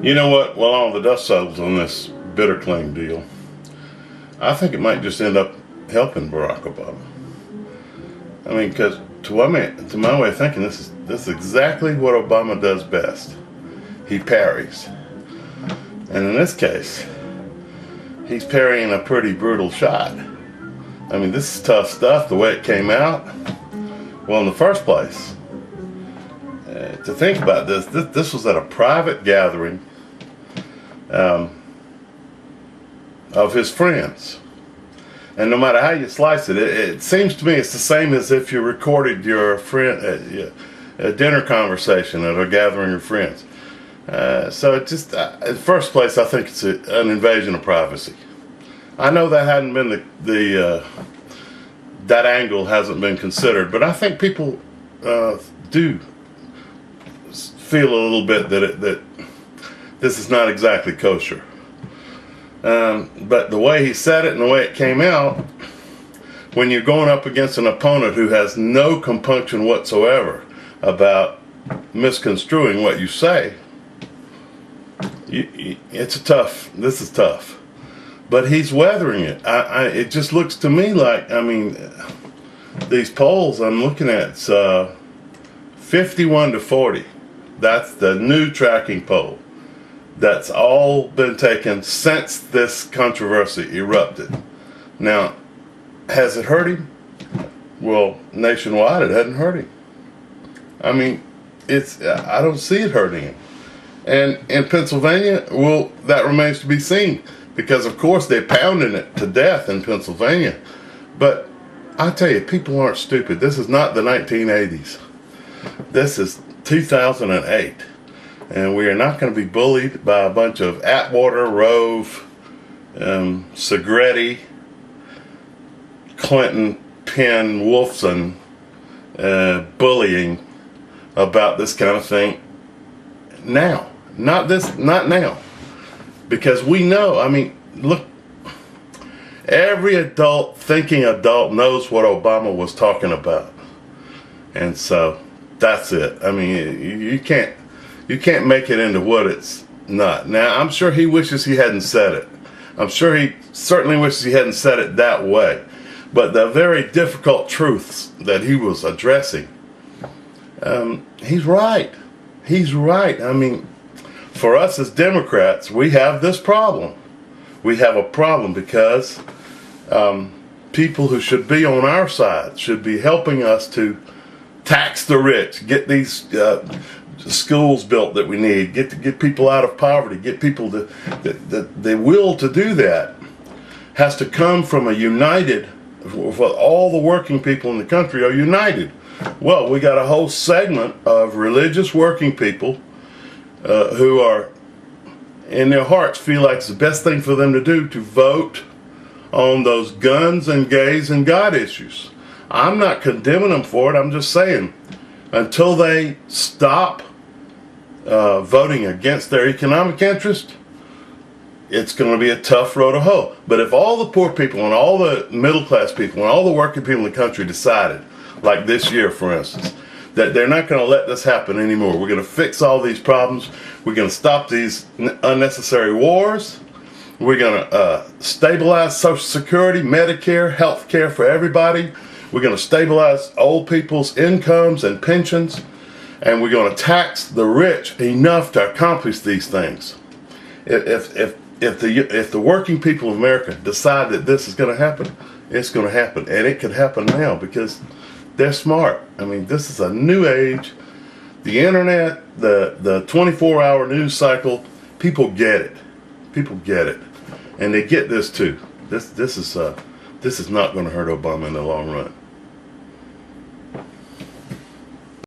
You know what? While all the dust settles on this bitter claim deal, I think it might just end up helping Barack Obama. I mean, because to my way of thinking, this is exactly what Obama does best. He parries, and in this case, he's parrying a pretty brutal shot. I mean, this is tough stuff. The way it came out. Well, in the first place, to think about this was at a private gathering of his friends. And no matter how you slice it, it seems to me it's the same as if you recorded your friend a dinner conversation at a gathering of friends. So it just, in the first place, I think it's an invasion of privacy. I know that hadn't been that angle hasn't been considered, but I think people do feel a little bit that this is not exactly kosher. But the way he said it and the way it came out, when you're going up against an opponent who has no compunction whatsoever about misconstruing what you say, this is tough. But he's weathering it. It just looks to me like, I mean, these polls I'm looking at, it's 51-40. That's the new tracking poll. That's all been taken since this controversy erupted. Now, has it hurt him? Well, nationwide, it hadn't hurt him. I mean, I don't see it hurting him. And in Pennsylvania, well, that remains to be seen. Because, of course, they're pounding it to death in Pennsylvania. But I tell you, people aren't stupid. This is not the 1980s. This is 2008. And we are not going to be bullied by a bunch of Atwater, Rove, Segretti, Clinton, Penn, Wolfson bullying about this kind of thing now. Not now. Because we know, I mean, look, every thinking adult knows what Obama was talking about. And so, that's it. I mean, you can't make it into what it's not. Now, I'm sure he wishes he hadn't said it. I'm sure he certainly wishes he hadn't said it that way. But the very difficult truths that he was addressing, he's right. He's right. I mean, for us as Democrats, we have this problem. We have a problem because people who should be on our side should be helping us to tax the rich, get these schools built that we need, get people out of poverty, get people the will to do that has to come from a united, all the working people in the country are united. Well, we got a whole segment of religious working people who are, in their hearts, feel like it's the best thing for them to do to vote on those guns and gays and God issues. I'm not condemning them for it. I'm just saying, until they stop voting against their economic interest, it's going to be a tough road to hoe. But if all the poor people and all the middle class people and all the working people in the country decided, like this year, for instance, that they're not going to let this happen anymore. We're going to fix all these problems. We're going to stop these unnecessary wars. We're going to stabilize Social Security, Medicare, health care for everybody. We're going to stabilize old people's incomes and pensions. And we're going to tax the rich enough to accomplish these things. If the working people of America decide that this is going to happen, it's going to happen. And it could happen now because they're smart. I mean, this is a new age. The internet, the 24-hour news cycle, people get it. People get it. And they get this too. This is not going to hurt Obama in the long run.